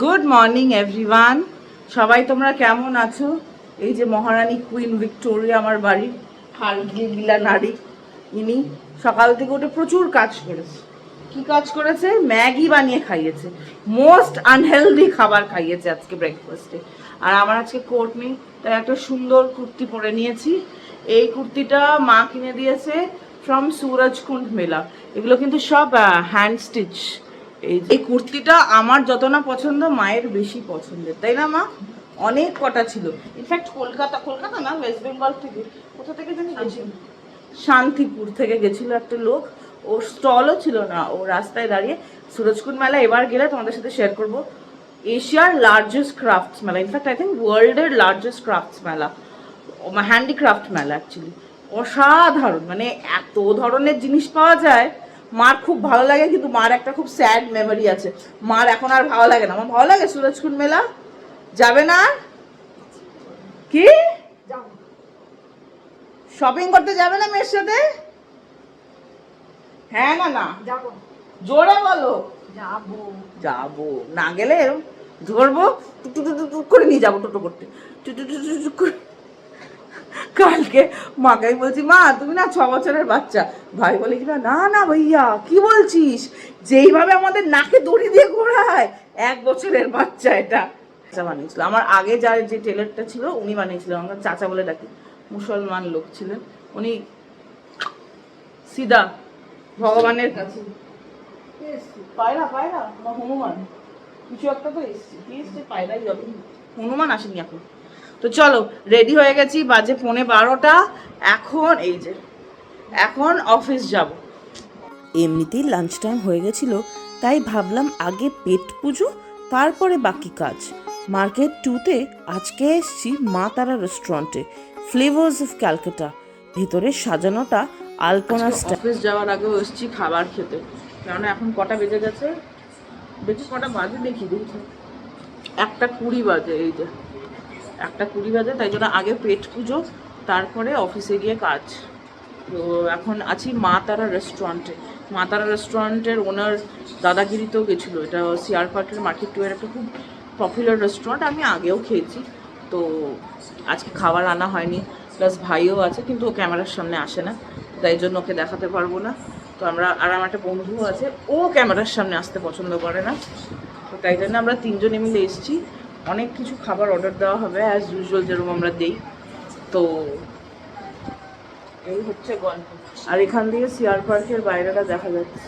Good morning everyone, সবাই তোমরা কেমন আছো? এই যে মহারানী কুইন ভিক্টোরিয়া আমার বাড়ির হাড়গিলা নারী, ইনি সকাল থেকে উঠে প্রচুর কাজ করেছে। কি কাজ করেছে? ম্যাগি বানিয়ে খাইয়েছে, মোস্ট আনহেলদি খাবার খাইয়েছে আজকে ব্রেকফাস্টে। আর আমার আজকে কোট নেই, তাই একটা সুন্দর কুর্তি পরে নিয়েছি। এই কুর্তিটা মা কিনে দিয়েছে ফ্রম সুরজকুন্ড মেলা। এগুলো কিন্তু সব হ্যান্ড স্টিচ। এই কুর্তিটা আমার যত না পছন্দ, মায়ের বেশি পছন্দের, তাই না মা? অনেক কটা ছিল, ইনফ্যাক্ট কলকাতা না, ওয়েস্ট বেঙ্গল থেকে, কোথা থেকে জানি গেছিল, শান্তিপুর থেকে গেছিল একটা লোক। ওর স্টলও ছিল না, ও রাস্তায় দাঁড়িয়ে। সুরজকুন্ড মেলা এবার গেলে তোমাদের সাথে শেয়ার করবো। এশিয়ার লার্জেস্ট ক্রাফটস মেলা, ইনফ্যাক্ট আই থিঙ্ক ওয়ার্ল্ডের লার্জেস্ট ক্রাফটস মেলা, হ্যান্ডিক্রাফট মেলা অ্যাকচুয়ালি। অসাধারণ, মানে এত ধরনের জিনিস পাওয়া যায়। মার খুব ভালো লাগে, কিন্তু মার একটা খুব স্যাড মেমোরি আছে। মার এখন আর ভালো লাগে না। আমার ভালো লাগে সুরজকুন্ড মেলা। যাবে না? কি শপিং করতে যাবে না মেয়ের সাথে? হ্যাঁ না না যাবো, জোরে বলো। যাবো যাবো, না গেলে ধরবো, টুক করে নিয়ে যাবো টোটো করতে, টুক করে। কালকে মাকে বলছি, মা তুমি না 6 বছরের বাচ্চা। ভাই বলে কিনা, না না ভাইয়া কি বলছিস, যেইভাবে আমাদের নাকে দড়ি দিয়ে ঘোরায়, 1 বছরের বাচ্চা এটা। চাচা বানিয়েছিল আমার আগে, যার যে টেলারটা ছিল উনি বানিয়েছিলেন, আমরা চাচা বলে ডাকি, মুসলমান লোক ছিলেন উনি। সিদা ভগবানের কাছে পায়রা পায়রা বা হনুমান কিছু একটা তো এসছে, কি এসছে? পায়রাই হবে, হনুমান আসেনি এখন। তো চলো, রেডি হয়ে গেছি, বাজে 11:15। এখন এই যে এখন অফিস যাব। এমনিতেই লাঞ্চ টাইম হয়ে গেছিল, তাই ভাবলাম আগে পেট পুজো, তারপরে বাকি কাজ। মার্কেট 2-তে আজকে এসছি মা তারা রেস্টুরেন্টে, ফ্লেভার্স অফ ক্যালকাটা। ভেতরে সাজানোটা আলপনা স্টাইল। অফিস যাওয়ার আগেও এসছি খাবার খেতে, কারণ এখন কটা বেজে গেছে, দেখি কটা বাজে, দেখি 1:20 বাজে। এই যে 1:20 বাজে, তাই জন্য আগে পেট পুজো, তারপরে অফিসে গিয়ে কাজ। তো এখন আছি মা তারা রেস্টুরেন্টে। মা তারা রেস্টুরেন্টের ওনার দাদাগিরিতেও গেছিলো। এটা সিআর পার্কের মার্কেট 2-এর একটা খুব পপুলার রেস্টুরেন্ট, আমি আগেও খেয়েছি। তো আজকে খাবার আনা হয়নি, প্লাস ভাইও আছে, কিন্তু ও ক্যামেরার সামনে আসে না, তাই জন্য ওকে দেখাতে পারবো না। তো আমরা, আর আমার একটা বন্ধুও আছে, ও ক্যামেরার সামনে আসতে পছন্দ করে না। তো তাই জন্য আমরা 3জনে মিলে এসেছি। অনেক কিছু খাবার অর্ডার দেওয়া হবে অ্যাজ ইউজুয়াল, যেরকম আমরা দেই। তো এই হচ্ছে গল্প। আর এখান থেকে সিআর পার্কের বাইরেটা দেখা যাচ্ছে।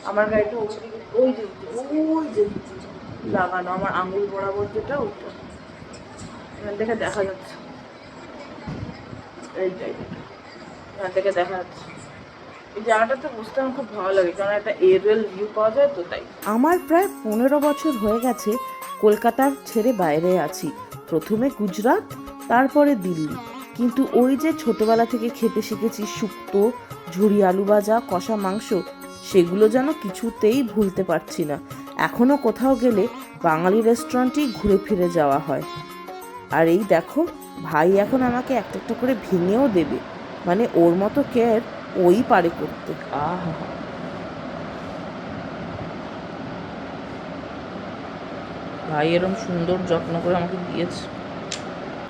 আমার গাড়িটা ওই যে লাগানো, আমার আঙুল বরাবর যেটা, ওইটা এখান থেকে দেখা যাচ্ছে। এইটাই, এখান থেকে দেখা যাচ্ছে। এই জায়গাটাতে বসতে আমার খুব ভালো লাগে, কারণ একটা এরিয়াল ভিউ পাওয়া যায়, তো তাই। আমার প্রায় 15 বছর হয়ে গেছে কলকাতার ছেড়ে বাইরে আছি। প্রথমে গুজরাট, তারপরে দিল্লি। কিন্তু ওই যে ছোটবেলা থেকে খেতে শিখেছি শুক্তো, ঝুরি আলু ভাজা, কষা মাংস, সেগুলো যেন কিছুতেই ভুলতে পারছি না। এখনও কোথাও গেলে বাঙালি রেস্টুরেন্টেই ঘুরে ফিরে যাওয়া হয়। আর এই দেখো, ভাই এখন আমাকে একটা একটা করে ভেঙেও দেবে, মানে ওর মতো কেয়ার ওই পারে করতে। আহা, ভাই এরকম সুন্দর যত্ন করে আমাকে দিয়েছে।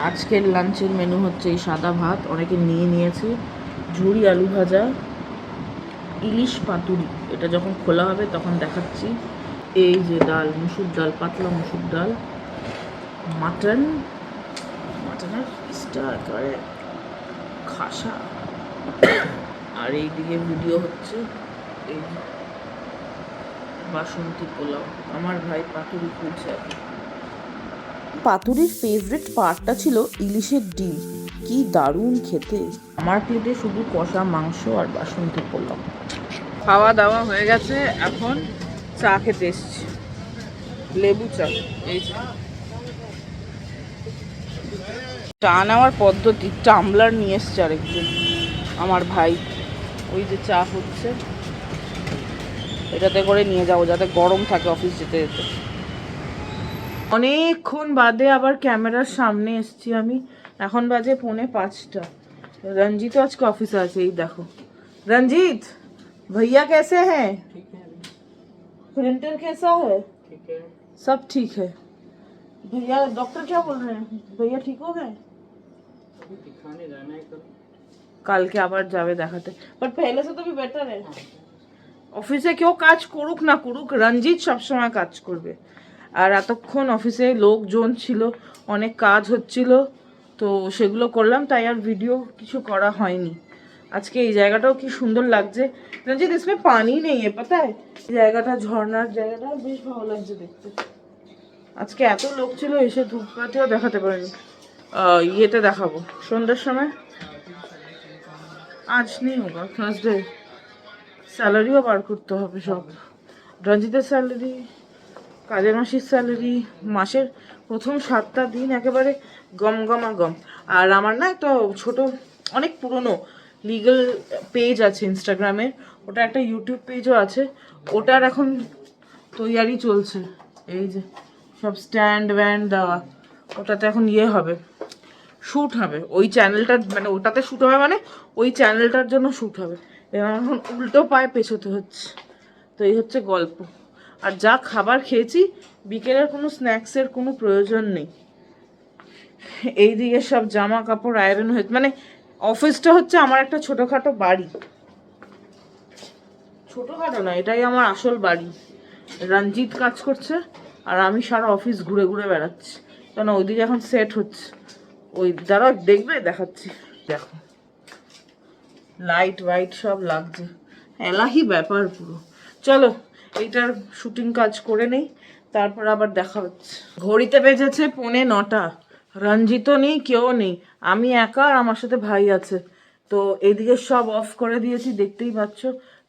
আজকের লাঞ্চের মেনু হচ্ছে এই সাদা ভাত, অনেকে নিয়ে নিয়েছে, ঝুরি আলু ভাজা, ইলিশ পাতুরি, এটা যখন খোলা হবে তখন দেখাচ্ছি। এই যে ডাল, মুসুর ডাল, পাতলা মুসুর ডাল, মাটনের পিসটা একেবারে খাসা। আর এইদিকে ভিডিও হচ্ছে এই বাসন্তী পোলাও। আমার ভাই পাতুরি খুঁজছে। পাতুরির ফেভারিট পার্টটা ছিল ইলিশের ডিম, কি দারুণ খেতে। আমার প্লেটে শুধু কষা মাংস আর বাসন্তী পোলাও। খাওয়া দাওয়া হয়ে গেছে, এখন চা খেতে এসছি, লেবু চা। এই চা নেওয়ার পদ্ধতি, টামলার নিয়ে এসছে আরেকজন আমার ভাই। ওই যে চা হচ্ছে, এটাতে করে নিয়ে যাবো যাতে গরম থাকে অফিস যেতে যেতে। অনেকক্ষণ বাদে আবার ক্যামেরার সামনে এসছি আমি। এখন বাজে 4:45। রঞ্জিত আজকে অফিসে আছে, এই দেখো। रंजीत भैया कैसे हैं? प्रिंटर कैसा है? सब ठीक है। भैया डॉक्टर क्या बोल रहे हैं? भैया ठीक हो गए? दिखाने जाना है कल। কালকে আবার যাবে দেখাতে, বাট पहले से तो भी बेटर है। অফিসে কেউ কাজ করুক না করুক, রঞ্জিত সবসময় কাজ করবে। আর এতক্ষণ অফিসে লোকজন ছিল, অনেক কাজ হচ্ছিল, তো সেগুলো করলাম, তাই আর ভিডিও কিছু করা হয়নি। আজকে এই জায়গাটাও কি সুন্দর লাগছে। রঞ্জিত इसमें পানি নেই है पता है। এই জায়গাটা ঝর্ণার জায়গাটা বেশ ভালো লাগছে দেখতে। আজকে এত লোক ছিল, এসে ধূপকাঠিও দেখাতে পারিনি। ইয়েতে দেখাবো সন্ধ্যার সময়। আজ নেই হোগা, থার্সডে। স্যালারিও বার করতে হবে সব, রঞ্জিতের স্যালারি, কাজের মাসির স্যালারি, মাসের প্রথম 7টা দিন একেবারে গম। আর আমার না একটা ছোট, অনেক পুরনো লিগ্যাল পেজ আছে ইনস্টাগ্রামে, ওটা একটা ইউটিউব পেজও আছে, ওটার এখন তৈয়ারি চলছে। এই যে সব স্ট্যান্ড ব্যান্ড দেওয়া, ওটাতে এখন হবে, শ্যুট হবে। ওই চ্যানেলটা মানে ওটাতে শ্যুট হবে, মানে ওই চ্যানেলটার জন্য শ্যুট হবে। এবার এখন উল্টো পায়ে পেছোতে হচ্ছে। তো এই হচ্ছে গল্প। আর যা খাবার খেয়েছি, বিকেলের কোনো স্ন্যাক্সের কোনো প্রয়োজন নেই। এইদিকে সব জামা কাপড় আয়রন হয়েছে, মানে অফিসটা হচ্ছে আমার একটা ছোটোখাটো বাড়ি। ছোটোখাটো না, এটাই আমার আসল বাড়ি। রঞ্জিত কাজ করছে আর আমি সারা অফিস ঘুরে ঘুরে বেড়াচ্ছি, কারণ ওইদিকে এখন সেট হচ্ছে। ওই দ্বারা দেখবে দেখাচ্ছি, দেখো লাইট ওয়াইট সব লাগছে, এলাহি ব্যাপার পুরো। চলো এইটার শুটিং কাজ করে নেই, তারপর আবার দেখা হচ্ছে। ঘড়িতে বেজেছে 9:45, রঞ্জিতও নেই, কেউ নেই, আমি একা আর আমার সাথে ভাই আছে। তো এইদিকে সব অফ করে দিয়েছি, দেখতেই পাচ্ছ,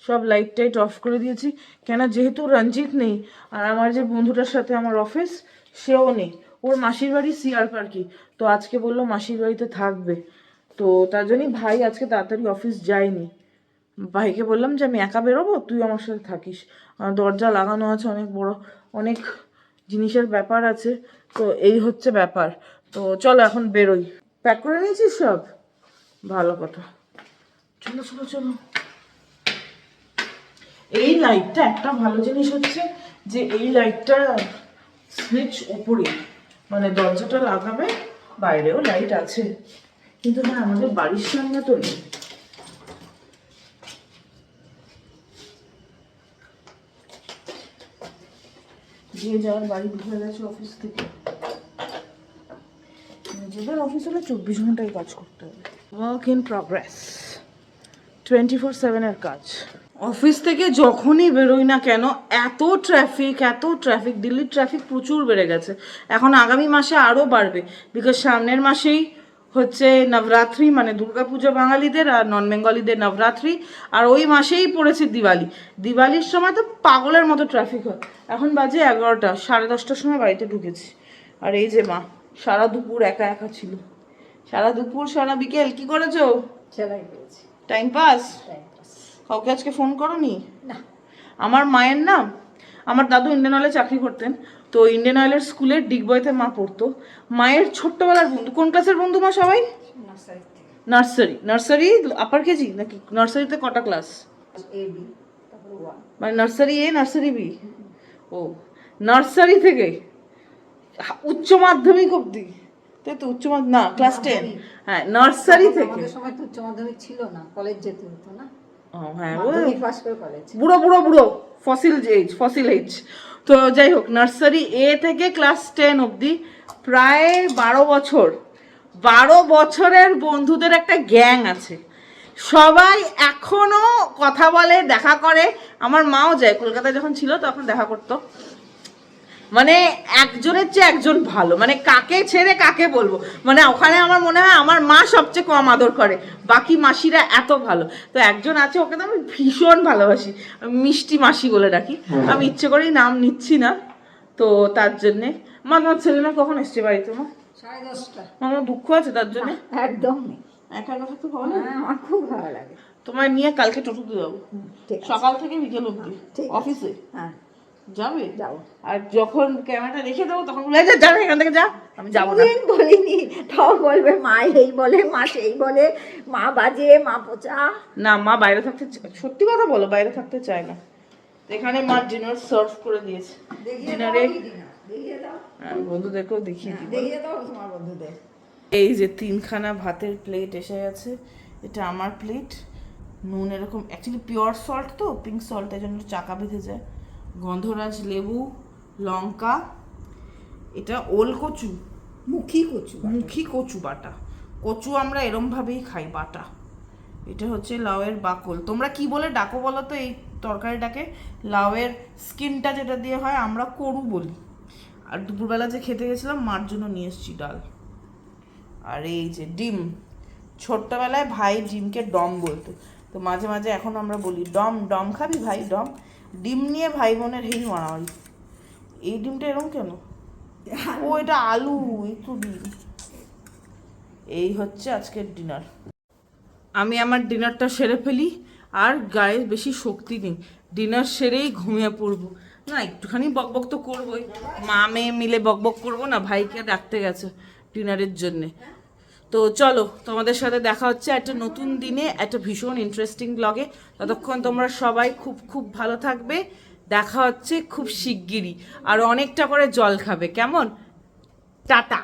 সব লাইট টাইট অফ করে দিয়েছি। কেন, যেহেতু রঞ্জিত নেই আর আমার যে বন্ধুটার সাথে আমার অফিস, সেও নেই। ওর মাসির বাড়ি সিআর পার্কে, তো আজকে বললো মাসির বাড়িতে থাকবে। তো তার জন্যই ভাই আজকে তাড়াতাড়ি অফিস যায়নি। ভাইকে বললাম যে আমি একা বেরোবো, তুই আমার সাথে থাকিস। দরজা লাগানো আছে, অনেক বড়, অনেক জিনিসের ব্যাপার আছে, তো এই হচ্ছে ব্যাপার। তো চলো এখন বেরোই। প্যাক করে নিয়েছিস সব? ভালো কথা, চলো চলো চলো। এই লাইটটা একটা ভালো জিনিস হচ্ছে যে এই লাইটটা সুইচ ওপরে, মানে দরজাটা লাগাবে, বাইরেও লাইট আছে, কিন্তু হ্যাঁ আমাদের বাড়ির সামনে তো নেই। যে যাওয়ার বাড়ি ঢুকে গেছে অফিস থেকে। নিজেদের অফিস হলে 24 ঘন্টায় কাজ করতে হবে। ওয়ার্ক ইন প্রগ্রেস, 24/7 এর কাজ। অফিস থেকে যখনই বেরোই না কেন এত ট্রাফিক, দিল্লির ট্রাফিক প্রচুর বেড়ে গেছে। এখন আগামী মাসে আরও বাড়বে, বিকজ সামনের মাসেই হচ্ছে নবরাত্রি, মানে দুর্গাপুজো বাঙালিদের, আর নন বেঙ্গলিদের নবরাত্রি, আর ওই মাসেই পড়েছে দিওয়ালি। দিওয়ালির সময় তো পাগলের মতো ট্রাফিক হয়। এখন বাজে 11টা, 10:30টার সময় বাড়িতে ঢুকেছি। আর এই যে মা সারা দুপুর একা ছিল, সারা দুপুর সারা বিকেল কি করেছো? Time pass. কাউকে আজকে ফোন করোনি? না। আমার মায়ের নাম, আমার দাদু ইন্ডিয়ান অয়েলে চাকরি করতেন, তো ইন্ডিয়ান অয়েলের স্কুলের ডিগবয়তে মা পড়তো। মায়ের ছোট্টবেলার বন্ধু, কোন ক্লাসের বন্ধু মা সবাই? নার্সারি আপার কেজি নাকি? নার্সারিতে কটা ক্লাস? মানে নার্সারি এ নার্সারি বি? ও, নার্সারি থেকে উচ্চ মাধ্যমিক অবধি, তাই তো? উচ্চ না, ক্লাস 10। হ্যাঁ, নার্সারি থেকে। আমাদের সময় তো উচ্চ মাধ্যমিক ছিল না, কলেজ যেতে হতো না। হ্যাঁ, পাস করে কলেজ। বুড়ো ফসিল এজ। তো যাই হোক, নার্সারি এ থেকে ক্লাস 10 অবধি প্রায় 12 বছরের বন্ধুদের একটা গ্যাং আছে। সবাই এখনো কথা বলে, দেখা করে। আমার মাও যায়, কলকাতায় যখন ছিল তখন দেখা করতো। মানে একজনের চেয়ে একজন ভালো, মানে কাকে ছেড়ে কাকে বলবো। মানে ওখানে আমার মনে হয় আমার মা সবচেয়ে কম আদর করে, বাকি মাসিরা এত ভালো। তো একজন আছে, ওকে তো আমি ভীষণ ভালোবাসি, মিষ্টি মাসি বলে ডাকি। আমি ইচ্ছে করেই নাম নিচ্ছি না, তো তার জন্যে। তোমার ছেলে মেয়ে কখন এসছে বাড়িতে? মা 10:30। আমার দুঃখ আছে তার জন্যে? একদম নেই। একা একা থাকতে ভালো লাগে? আমার খুব ভালো লাগে। তোমায় নিয়ে কালকে টোটোতে যাবো, ঠিক আছে। সকাল থেকে বিকেল অবধি ঠিক আছে। অফিসে হ্যাঁ যাবে? যাবো। আর যখন ক্যামেরাটা রেখে দেবো তখন বলে যা এখান থেকে যা, আমি যাবো না। কোনদিন বলিনি, তাও বলবে মা এই বলে, মা সেই বলে, মা বাজে, মা পচা। না, মা বাইরে থাকতে সত্যি কথা বলো, বাইরে থাকতে চায় না। এখানে মা ডিনার সার্ভ করে দিয়েছে। ডিনারে দেখিয়ে দাও, বন্ধুদেরকেও দেখিয়ে দিই। দেখিয়ে দাও তোমার বন্ধুদের। এই যে 3খানা ভাতের প্লেট এসে গেছে, এটা আমার প্লেট। নুন এরকম অ্যাকচুয়ালি পিওর সল্ট তো, পিঙ্ক সল্ট, এই জন্য চাকা বেঁধে যায়। গন্ধরাজ লেবু, লঙ্কা, এটা ওল কচু, মুখী কচু বাটা। কচু আমরা এরমভাবেই খাই, বাটা। এটা হচ্ছে লাউয়ের বাকল। তোমরা কি বলে ডাকো বলো তো এই তরকারিটাকে? লাউয়ের স্কিনটা যেটা দিয়ে হয় আমরা করু বলি। আর দুপুরবেলা যে খেতে গেছিলাম মার জন্য নিয়ে এসেছি ডাল। আর এই যে ডিম, ছোট্টবেলায় ভাই ডিমকে ডম বলতো, তো মাঝে মাঝে এখন আমরা বলি ডম। ডম খাবি ভাই, ডম। ডিম নিয়ে ভাই বোনের হেই মারামারি। এই ডিমটা এরকম কেন? ও এটা আলু, একটু ডিম। এই হচ্ছে আজকের ডিনার। আমি আমার ডিনারটা সেরে ফেলি, আর গায়ে বেশি শক্তি নেই, ডিনার সেরেই ঘুমিয়ে পড়বো। না একটুখানি বকবক তো করবোই, মা মেয়ে মিলে বকবক করবো না? ভাইকে ডাকতে গেছে ডিনারের জন্যে। তো চলো, তোমাদের সাথে দেখা হচ্ছে একটা নতুন দিনে, একটা ভীষণ ইন্টারেস্টিং ব্লগে। ততক্ষণ তোমরা সবাই খুব খুব ভালো থাকবে। দেখা হচ্ছে খুব শিগগিরই। আর অনেকটা করে জল খাবে, কেমন? টাটা।